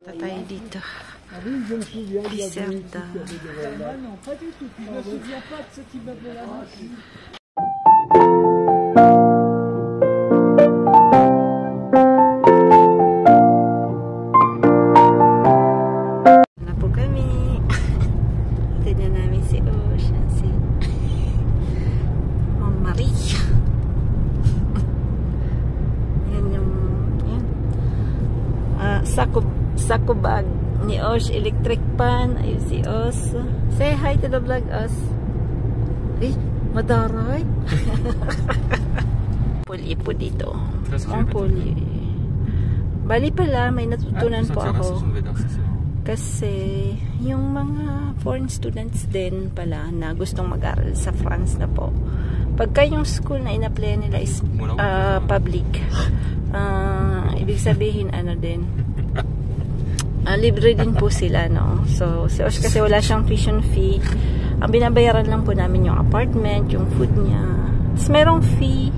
Tayo dito. Biserta. Non, pas du tout. Je ne me souviens pas de cet immeuble-là. Na po kami. Tignan namin si Ocean, si Ma'am Marie. Yan yung sako bag ni Osh, electric pan. Ayun si Os. Say hi to the vlog, Os. Eh, madaray. Puli po dito. Ang puli. Bali pala, may natutunan po ako. Kasi yung mga foreign students din pala na gustong mag-aral sa France na po. Pagka yung school na ina-apply nila is public. Ibig sabihin ano din. Libre din po sila, no? So, si Osh kasi wala siyang tuition fee. Ang binabayaran lang po namin yung apartment, yung food niya. Tapos merong fee,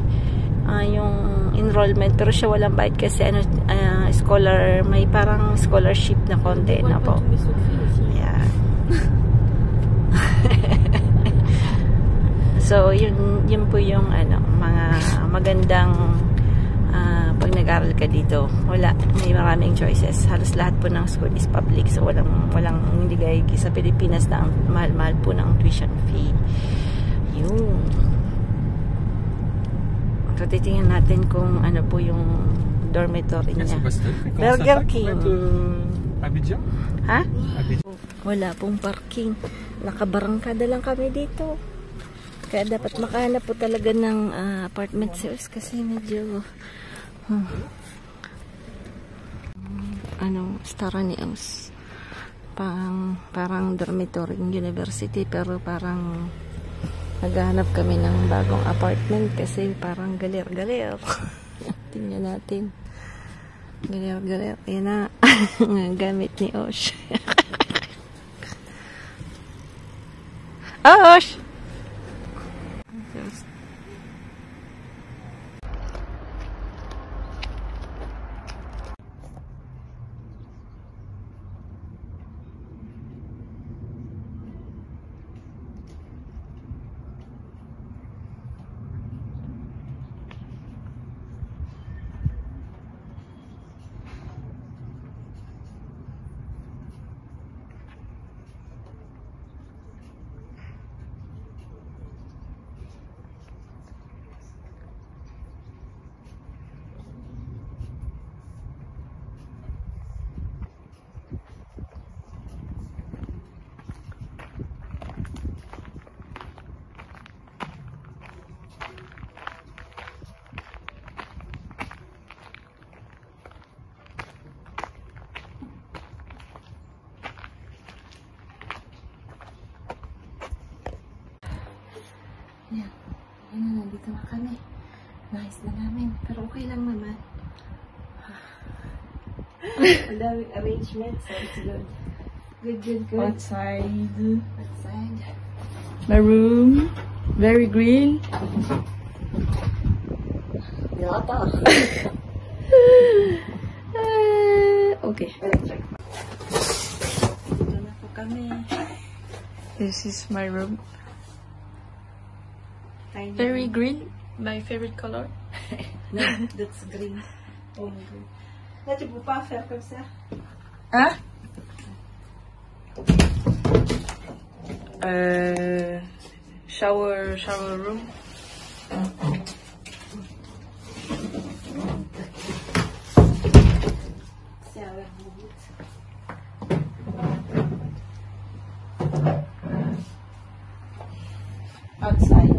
yung enrollment, pero siya walang bayad kasi ano, scholar, may parang scholarship na konti na po. Ayan. So, yun po yung ano, mga magandang pag nag-aral ka dito, may maraming choices. Halos lahat po ng school is public. So, walang hindi gaya sa Pilipinas na ang mahal-mahal po ng tuition fee. Yun. So, titingnan natin kung ano po yung dormitory niya. Burger King. Abidjan? Ha? Wala pong parking. Nakabarangkada lang kami dito. Kaya dapat makahanap po talaga ng apartment sales kasi medyo Stara ni Os. Parang dormitory university, pero parang naghahanap kami ng bagong apartment kasi parang galer-galer. Tingnan natin. Galer-galer. Ayan na. Gamit ni Osh. Osh! Yan. Yan na, nandito na kami. Nice na namin. Pero okay lang naman. Ang daming arrangements. So it's good. Good. Outside. Outside. My room. Very green. Yata. Okay. Dito na po kami. This is my room. Tiny Very room. green. My favorite color. No, that's green. Oh, green. Là, tu peux pas faire comme ça? Hein? Shower room. C'est un verre de but. Outside.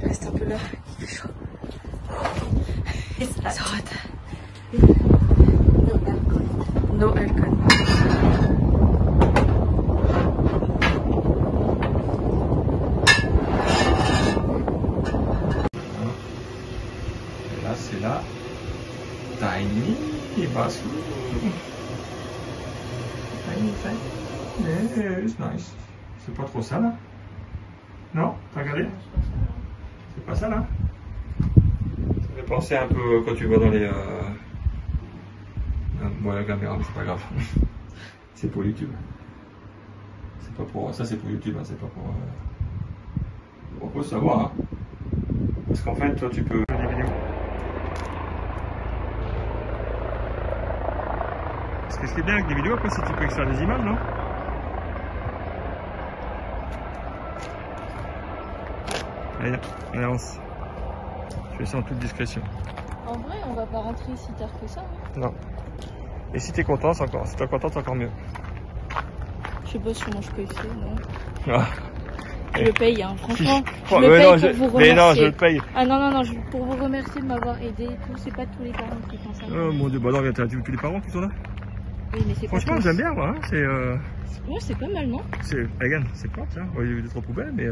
Reste un peu là. It's hot. No aircon. No aircon. Et là, c'est la tiny bathroom. Tiny. Yeah, it's nice. C'est pas trop ça là? Non? T'as regardé? C'est Pas ça là. Ça fait penser un peu quand tu vois dans les... Bon, la caméra, mais c'est pas grave. C'est pour YouTube. C'est pas pour... Ça c'est pour YouTube, hein, c'est pas pour... On peut savoir. Hein. Parce qu'en fait, toi tu peux... Des vidéos. Parce que ce qui est bien avec des vidéos, après, c'est que tu peux extraire des images, non? Allez, on avance. Je fais ça en toute discrétion. En vrai, on va pas rentrer si tard que ça. Hein. Non. Et si t'es content, c'est encore... Si t'es content, c'est encore mieux. Je sais pas si moi je peux essayer, non. Ah. Je le paye, hein. Franchement, je le paye non, pour vous remercier. Mais non, je le paye. Ah non, pour vous remercier de m'avoir aidé et tout. C'est pas tous les parents qui font ça. Oh mon dieu, bah non, t'as tous les parents qui sont là. Oui, mais c'est pas franchement, j'aime bien, moi. Hein. C'est ouais, c'est pas mal, non? C'est... Regarde, c'est pas, tiens. Il y a eu des trop poubelles, mais...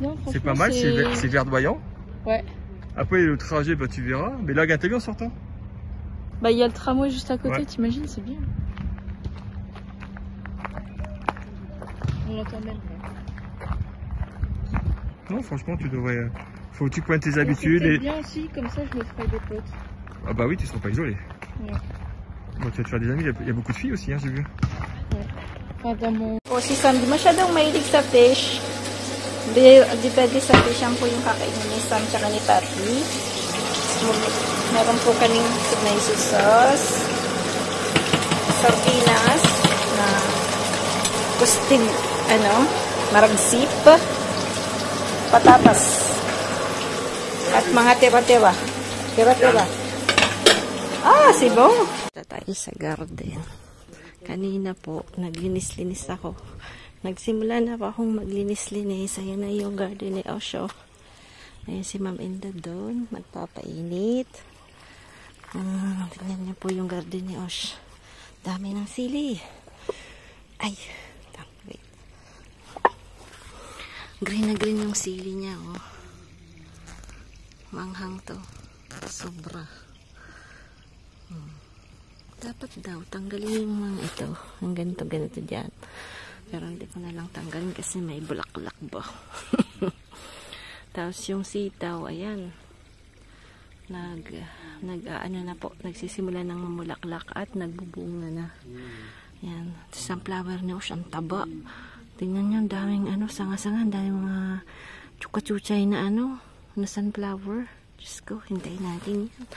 Non, c'est pas mal, c'est verdoyant. Ouais. Après, le trajet, bah tu verras. Mais là, regarde, t'as vu en sortant? Bah, il y a le tramway juste à côté, ouais. T'imagines, c'est bien. On l'entend même. Non, franchement, tu devrais... Faut que tu prennes tes habitudes. C'est bien aussi, comme ça, je me ferai des potes. Ah bah oui, tu seras pas isolé. Ouais. Bon, tu vas te faire des amis, il y a beaucoup de filles aussi, hein, j'ai vu. Ouais. Enfin, dans mon... O, si Sam, di masyadong mahilig sa fish. Depende sa fish ang po yung kakainin ni Sam tsaka ni Papi. Meron po kaming tomato sauce, sardinas, na kustig, maragsip, patatas, at mga tira-tira. Ah, sibong! Punta tayo sa garden. Kanina po, naglinis-linis ako. Nagsimula na po akong maglinis-linis. Ayan na yung garden ni Osho. Ayan si Ma'am Inda doon. Magpapainit. Tingnan niyo po yung garden ni Osh. Dami ng sili. Ay, wait. Green na green yung sili niya, oh. Manghang to. Sobra. Dapat daw tanggalin yung mga ito. Ang ganito dyan. Pero hindi ko na lang tanggalin kasi may bulaklak ba. Tapos yung sitaw, ayan. Ano na po, nagsisimula ng mamulaklak at nagbubunga na. Ayan. Sunflower na siyang taba. Tingnan nyo, daming sanga-sanga, daming mga chuka-chuchay na na sunflower. Diyos ko, hintayin natin yan.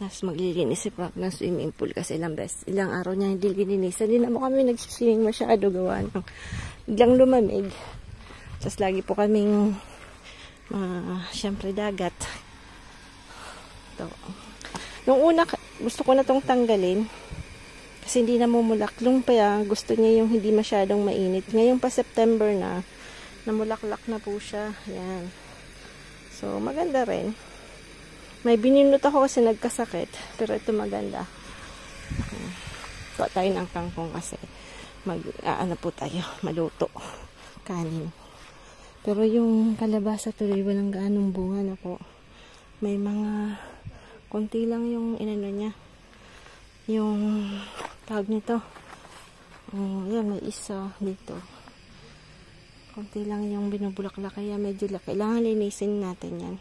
Tapos maglilinis si Frank ng swimming pool kasi ilang araw niya hindi lininisan. Hindi naman kami nagsiswimming masyado gawa ng biglang lumamig. Tapos lagi po kaming syempre dagat. Ito. Nung una gusto ko na itong tanggalin kasi hindi na mumulaklong pa yan. Gusto niya yung hindi masyadong mainit. Ngayon pa September na namulaklak na po siya. Yan. So maganda rin. May bininot ako kasi nagkasakit. Pero ito maganda. Kuha tayo ng kangkong kasi po tayo, maluto. Kanin. Pero yung kalabasa tuloy, walang gaanong bunga na po. May mga konti lang yung niya. Yung tawag nito. Yan, may isa dito. Konti lang yung binubulaklak. Kaya medyo kailangan linisin natin yan.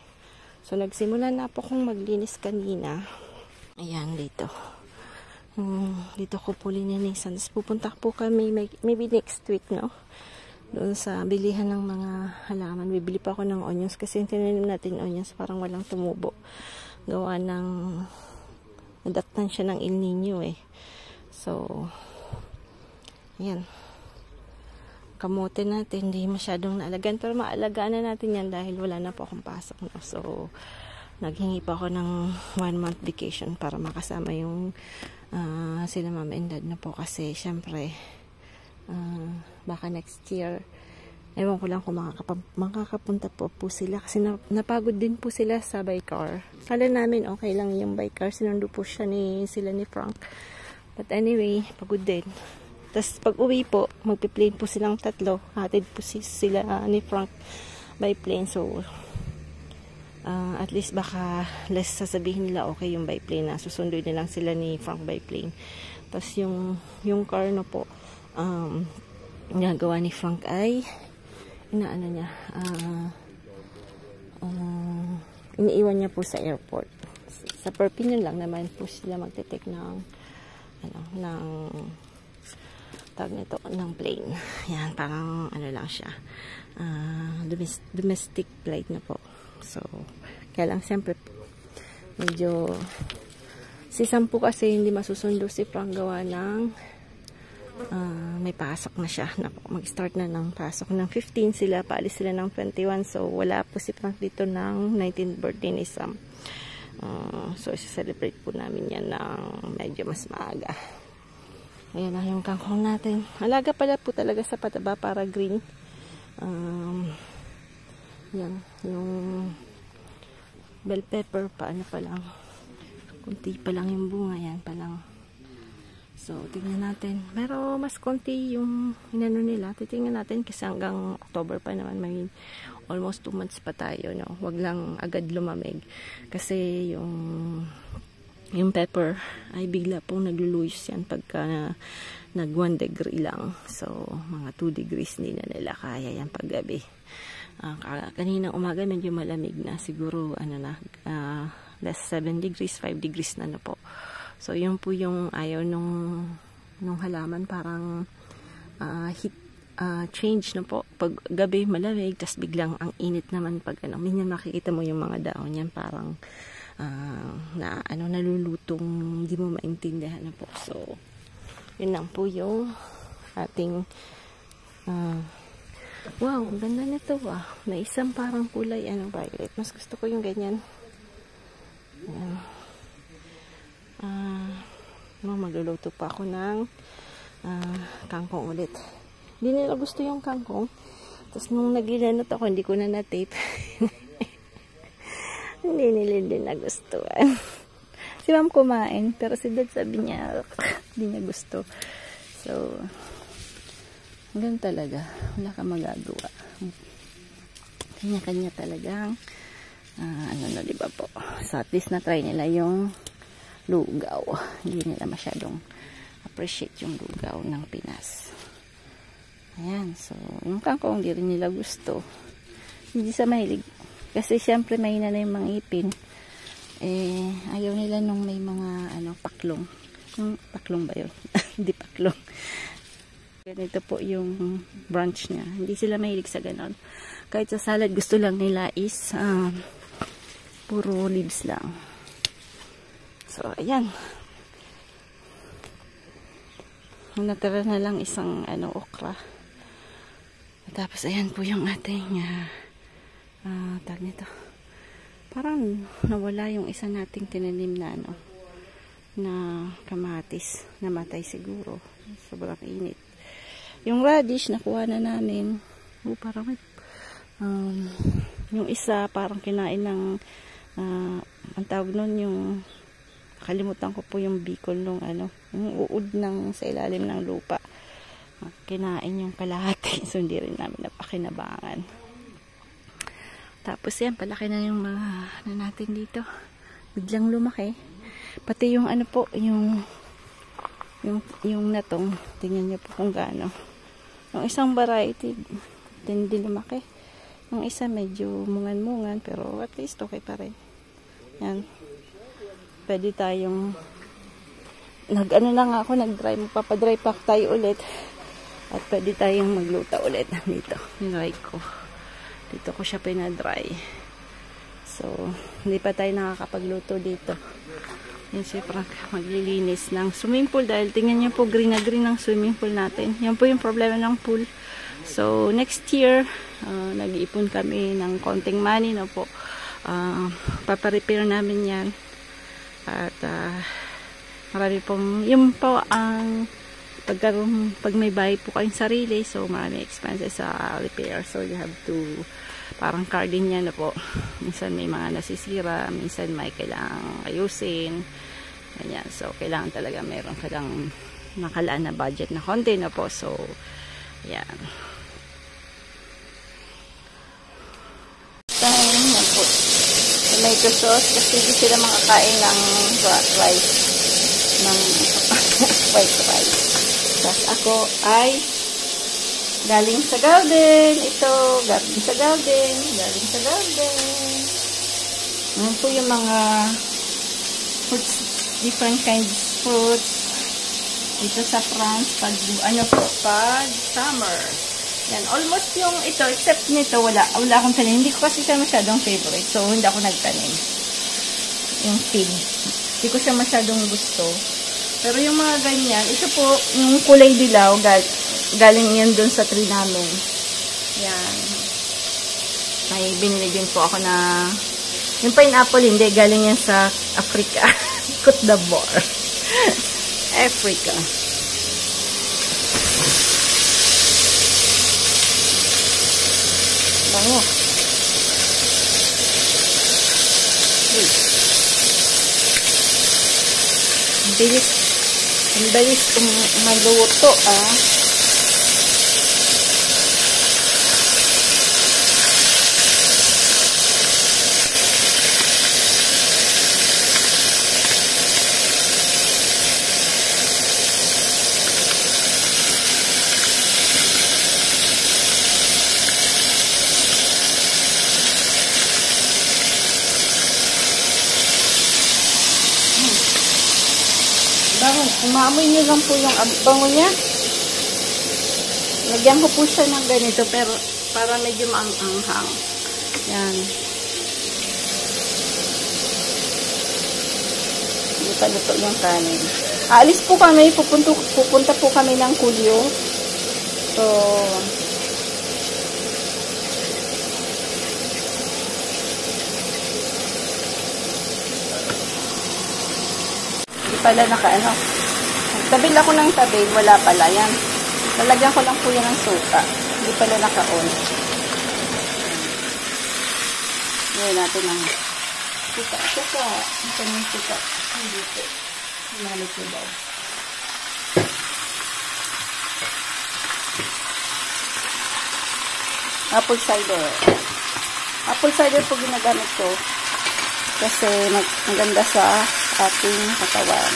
So, nagsimula na po kong maglinis kanina. Ayan, dito. Dito ko po lininisan. Tapos pupunta po kami, maybe next week, no? Doon sa bilihan ng mga halaman. Bibili pa ako ng onions kasi tinanim natin onions parang walang tumubo. Gawa ng nadatnan siya ng El Nino eh. So, ayan. Kamote natin, hindi masyadong naalagaan. Pero maalagaan na natin yan dahil wala na po akong pasok. No? So, naghingi pa ako ng 1 month vacation para makasama yung sila mama and dad na po. Kasi, syempre, baka next year, ewan ko lang kung makakapunta po sila. Kasi napagod din po sila sa by car. Kala namin okay lang yung by car. Sinundo po siya sila ni Frank. But anyway, pagod din. Tapos pag uwi po, magpi-plane po silang tatlo. Hatid po sila ni Frank by plane. So, at least baka less sasabihin nila okay yung by plane na susunduin na lang sila ni Frank by plane. Tapos yung car na po, ginagawa ni Frank ay inaano niya, iniiwan niya po sa airport. Sa Perpignan lang naman po sila magte-take ng tawag nito, ng plane. Yan, parang ano lang siya, domestic flight na po. So, kaya lang siyempre medyo si Sam po kasi hindi masusundo si Frank gawa ng may pasok na siya. Mag-start na ng pasok ng 15 sila, paalis sila ng 21. So, wala po si Frank dito ng 19th birthday ni Sam. So, isa-celebrate po namin yan ng medyo mas maaga. Ayan na yung kangkong natin. Alaga pala po talaga sa pataba para green. Yan, yung bell pepper, paano pa lang. Kunti pa lang yung bunga, yan pa lang. So, tingnan natin. Pero, mas konti yung inano nila. Titingnan natin kasi hanggang October pa naman. May almost 2 months pa tayo, no? Wag lang agad lumamig. Kasi yung pepper ay bigla pong nagluluyos yan pagka nag 1 degree lang. So, mga 2 degrees hindi na nila kaya yan paggabi. Kaninang umaga medyo malamig na. Siguro, less 7 degrees, 5 degrees na po. So, yun po yung ayaw nung halaman, parang heat change na po. Pag gabi malamig, tas biglang ang init naman pag minsan makikita mo yung mga daon yan, parang nalulutong, hindi mo maintindihan na po. So, yun lang po yung ating wow, ganda nito may isang parang kulay, violet. Mas gusto ko yung ganyan. Ayan. Magluluto pa ako ng kangkong ulit. Hindi nila gusto yung kangkong. Tapos nung nagilanot ako, hindi ko na na-tape. Hindi nila din nagustuhan. Si Ma'am kumain, pero si Dad sabi niya, hindi niya gusto. So, hanggang talaga, wala ka magagawa. Kanya-kanya talagang, diba po. So, at least na-try nila yung lugaw. Hindi nila masyadong appreciate yung lugaw ng Pinas. Ayan. So, yung kangkong hindi rin nila gusto. Hindi sa mahilig. Kasi syempre mahina na yung mga ipin. Ayaw nila nung may mga paklong. Yung paklong ba yun? Hindi paklong. Ganito po yung branch niya. Hindi sila mahilig sa ganon. Kahit sa salad gusto lang nila is puro leaves lang. So, ayan. Natira na lang isang okra. Tapos, ayan po yung ating tag nito. Parang nawala yung isa nating tinanim na na kamatis. Namatay siguro. Sobrang init. Yung radish, nakuha na namin. Parang yung isa, parang kinain ng ang tawag nun yung kalimutan ko po yung bicol nung yung uod sa ilalim ng lupa. Kinain yung kalahati. So, hindi rin namin napakinabangan. Tapos yan, palaki na yung mga natin dito. Biglang lumaki. Pati yung yung natong, tingnan niyo po kung gaano. Yung isang variety, hindi lumaki. Yung isa medyo mungan-mungan, pero at least okay pa rin. Yan. Pwede tayong nag-dry, magpapadry pack tayo ulit. At pwede tayong magluto ulit dito. Nilay ko. Dito ko siya pinadry. So, hindi pa tayo nakakapagluto dito. Yan si Frank maglilinis ng swimming pool dahil tingnan niyo po green na green ng swimming pool natin. Yan po yung problema ng pool. So, next year, nag-iipon kami ng konting money na po. Paparepair namin yan. At marami pong, yung po ang pag may bahay po kayong sarili, so marami expenses sa repair. So, you have to parang car din yan na po. Minsan may mga nasisira, minsan may kailangang ayusin. Ganyan. So, kailangan talaga meron ka lang nakalaan na budget na konti na po. So, yan. Time na po. Tomato sauce kasi hindi sila makakain ng rice. Ng white rice. Tapos ako ay Galing sa garden. Ito, galing sa garden. Galing sa garden. Ayan po yung mga fruits, different kinds fruits. Ito sa France, pag summer. Yan, almost yung ito, except nito, wala akong tanim. Hindi ko kasi siya masyadong favorite. So, hindi ako nagtanim. Yung fig. Hindi ko siya masyadong gusto. Pero yung mga ganyan, ito po, yung kulay dilaw, galing yan dun sa tree namin. Yan. May binili din po ako na, yung pineapple, hindi, galing yan sa Africa. Cote d'Ivoire. Africa. Bango. Ang bilis magluto, Bango. Umaamoy nyo lang po yung bango niya. Lagyan ko po siya ng ganito, pero para medyo maanghang. Yan. Hindi pa luto yung kanin. Aalis po kami. Pupunta po kami ng Kulyo. So, pala nakaano. Tabil ako ng tabil, wala pala yan. Lalagyan ko lang po yan ng suka. Hindi pala naka-on. Ngayon natin ang suka. Ito yung suka. Dito. Hinalik ko daw. Apple cider. Apple cider po ginagamit ko. Kasi maganda sa ating katawan.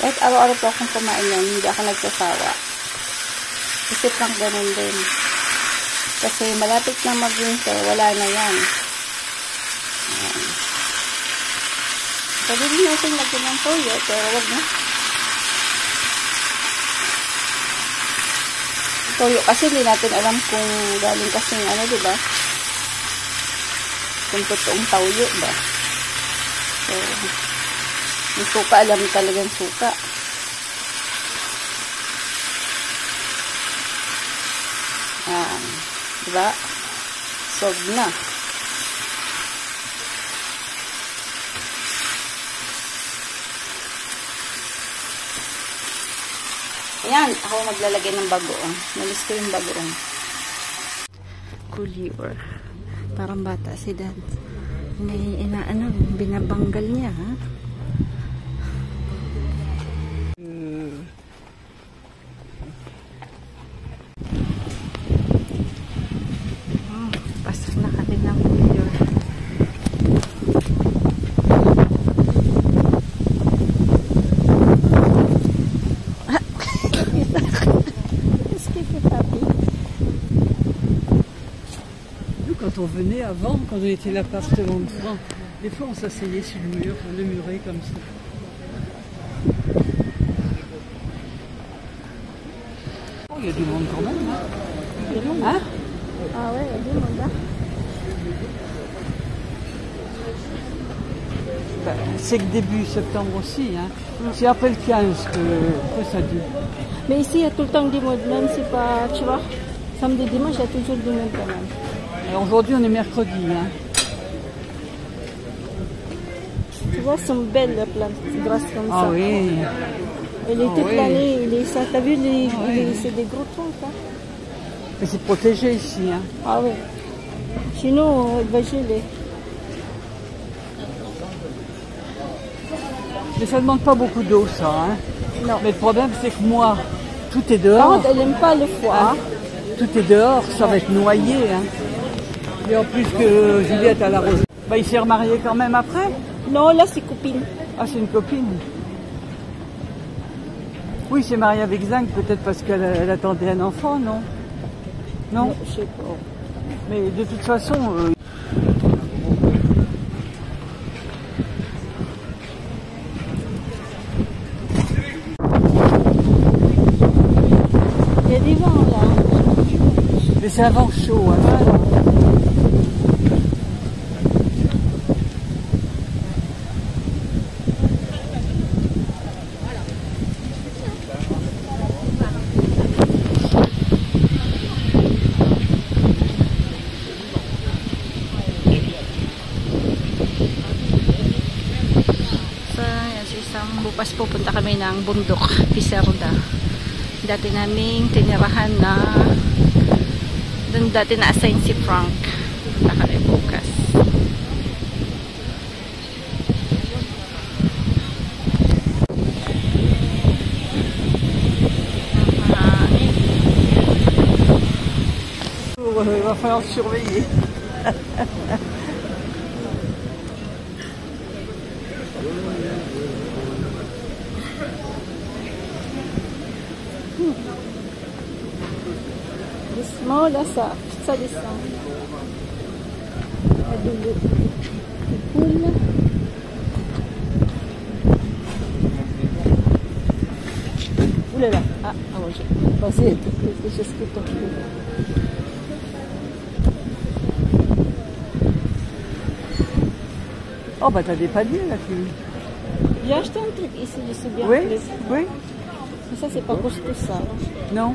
Kahit araw-araw po akong kumain yan, hindi ako nagsasawa. Isip lang ganun din. Kasi malapit na mag-winter, wala na yan. Ayan. Pwede din natin lagyan ng toyo, pero wag na. Toyo kasi hindi natin alam kung galing kasing ano, diba? Kung totoong toyo ba? So, yung suka, alam talagang suka. Ayan. Diba? Solved na. Ayan, ako maglalagay ng bagoong. Nalis ko yung bagoong. Kulyor. Parang bata si Dad. Binabanggal niya, ha? Pasok na kami ng kulyor. Quand on venait avant, quand on était l'appartement de Franck, des fois on s'asseyait sur le muret comme ça. Oh, il y a du monde quand même. Hein? Ah ouais, il y a du monde là. C'est que début septembre aussi, hein. C'est après le 15 que ça dure. Mais ici, il y a tout le temps du monde, même si pas, tu vois, samedi, dimanche, il y a toujours du monde quand même. Alors aujourd'hui, on est mercredi, hein. Tu vois, sont belles les plantes grasses comme ça. Ah oui. Elle est toute l'année, ça, t'as vu, c'est des gros troncs, hein. Mais c'est protégé ici, hein. Ah oui. Sinon, elle va geler. Mais ça ne demande pas beaucoup d'eau, ça, hein. Non. Mais le problème, c'est que moi, tout est dehors. Par contre, elle n'aime pas le foie. Hein? tout est dehors, ça va être noyé. Hein. Et en plus que Juliette a la rose. Bah, il s'est remarié quand même après? Non, là c'est copine. Ah, c'est une copine. Oui, il s'est marié avec Zang, peut-être parce qu'elle attendait un enfant, non? Non, je sais pas. Mais de toute façon... Il y a des vents là. Mais c'est un vent chaud, hein. Bukas pupunta kami ng bundok, Piserda. Dati naming tinirahan na doon dati na-assign si Frank. Punta kami bukas. Il va falloir surveiller. Doucement, là, ça descend. La double coule. Ouh là là. Ah, ouais, je pensais quelque chose qui tombe. Oh, bah t'as des paniers là-dessus. J'ai acheté un truc ici, je suis bien. Oui, oui. Mais ça, c'est pas costaud, ça. Non.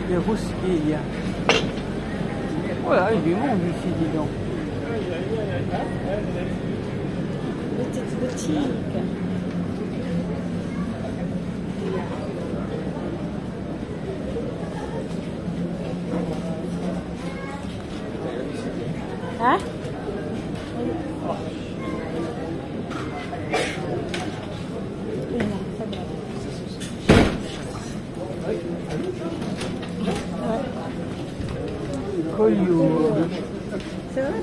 Les rousquilles. Voilà, il y a du monde ici, dis donc. Petite boutique. Hein? C'est vrai?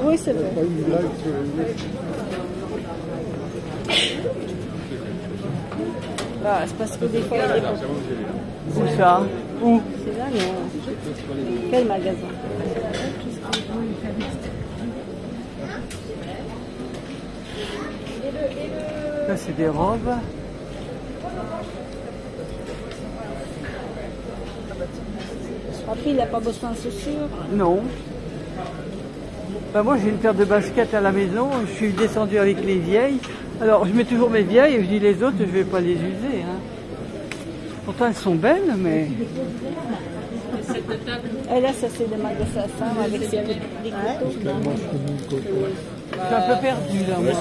Oui, c'est vrai. Ah, c'est parce que des fois, il est pas... Où ça? Où? C'est là, non. Quel magasin? Ça, c'est des robes. Papy, il n'a pas besoin de chaussures? Non. Ben moi, j'ai une paire de baskets à la maison. Je suis descendue avec les vieilles. Alors, je mets toujours mes vieilles et je dis les autres, je ne vais pas les user. Hein. Pourtant, elles sont belles, mais... Et là, ça, c'est des magasins avec des couteaux. Je suis un peu perdue, là, moi.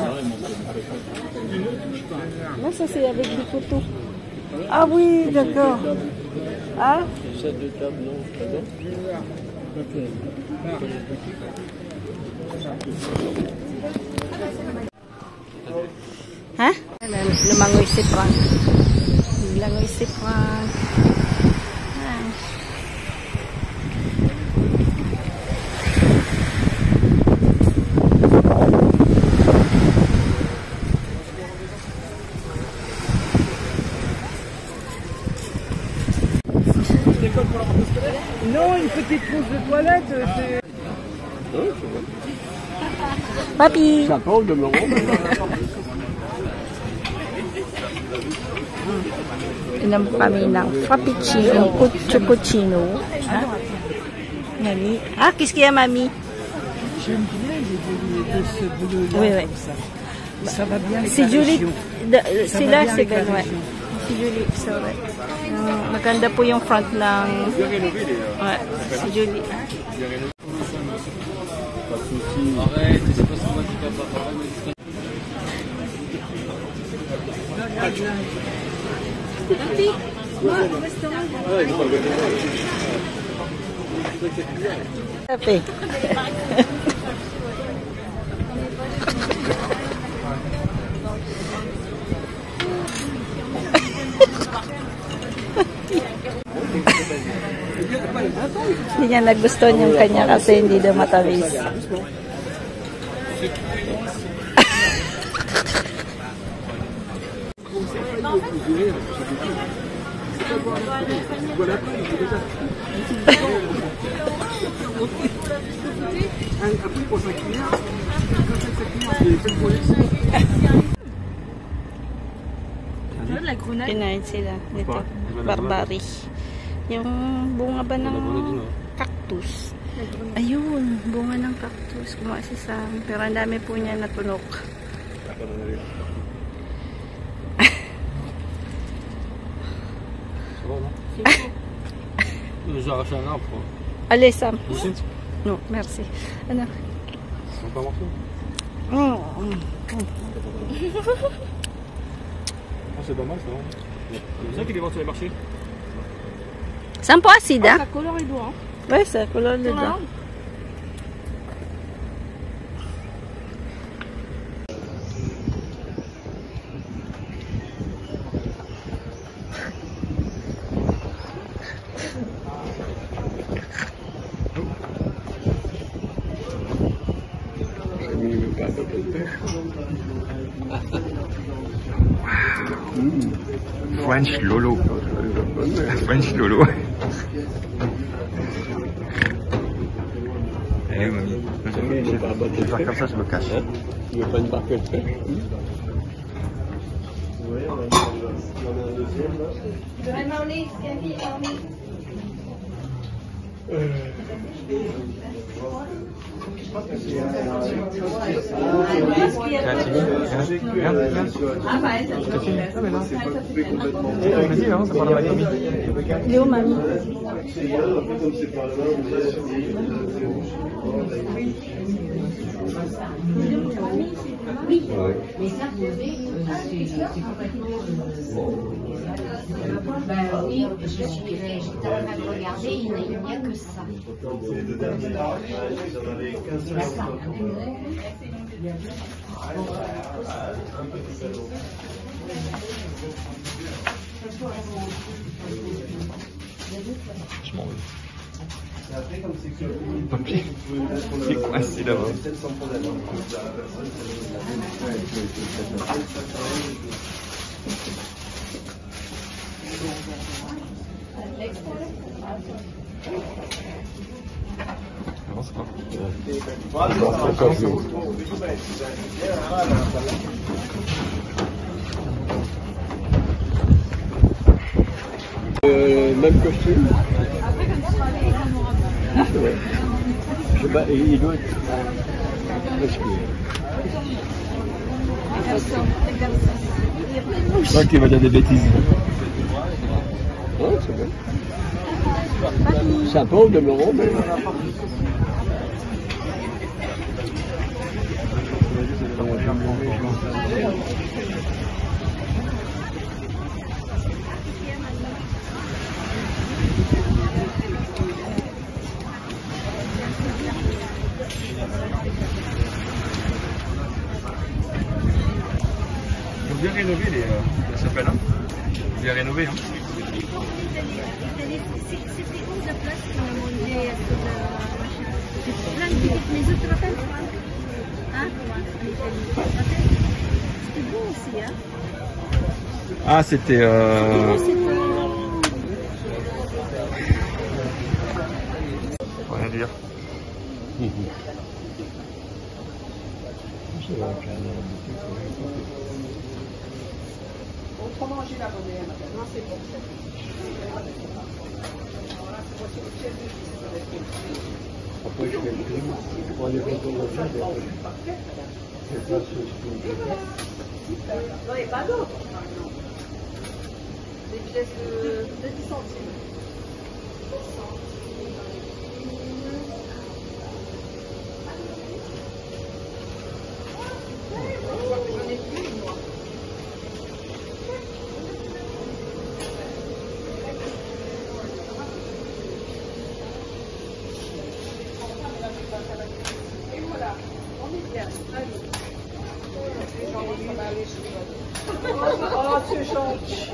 Non, ça, c'est avec des couteaux. Ah oui, d'accord. Hein? Hein? Lumangoy si Frank. Lumangoy si Frank. Non, une petite trousse de toilette, c'est... Papi! Inom kami ng frappuccino, cappuccino. Mami. Ah, qu'est-ce qu'il y a, Mami? J'aime bien de ce boulot-là. Oui, oui. Ça va bien avec C'est la Julie. région. C'est là, c'est belle, ouais. Si Julie, c'est vrai. Maganda po yung front ng... Ouais, si Julie. Arrête, c'est pas ce qu'on m'a dit, papa. Papi, moi, au restaurant. Café. Hindi niya nagustuhan yung kanya kasi hindi daw matamis. Kinain sila nito. Barbari. Yung bunga ba ng cactus? Ayun, bunga ng cactus. Kumain si Sam. Pero ang dami po niya natunok. J'ai arraché un arbre. Allez, Sam. Non, merci. Ano? C'est pas morceau. C'est pas mal ça. C'est ça qu'il est vendu sur les marchés. C'est un peu acide, hein? Ça colore les doigts. Oui, ça colore les doigts. French Lolo. French Lolo. Eh oui, mamie. Je vais faire comme ça, je me cache. Tu veux pas une barque de pêche? Léo, mamie. Oui, mais ça, c'est complètement... Ben oui, j'étais en train de regarder, il n'y a que ça. Je m'en vais. Papier, c'est coincé là-bas. Avance pas. Même costume. Ouais. Je sais pas, il doit être. Je crois qu'il va dire des bêtises. Ouais, c'est bien. Sympa au demeurant, mais. Ils ont bien rénové les sapins, hein. Bien rénové, hein. C'était où la place qu'on a mangé plein de les autres, tu te rappelles? Hein? C'était beau aussi, hein? Ah, c'était... Faut rien dire. Après, je fais le film, je prends les photos de ça, c'est pas ce que je Non, il n'y a pas d'autre. Des pièces de 10 centimes. Oh, c'est gentil.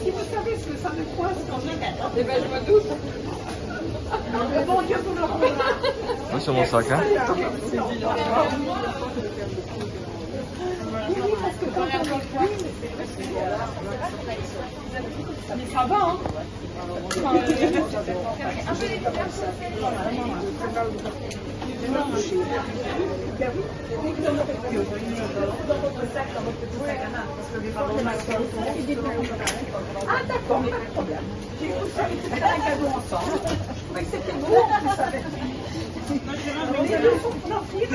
Si vous savez ce que ça me coince quand même, eh ben, je me doute. Bon Dieu vous le rendra. Ouais, sur mon sac, hein. Oui, parce que quand on est mais ça va, hein. Ah d'accord, mais pas de problème. J'ai cru que ça allait faire un cadeau ensemble. Je trouvais que c'était beau, vous savez. Les deux sont pour l'enfir.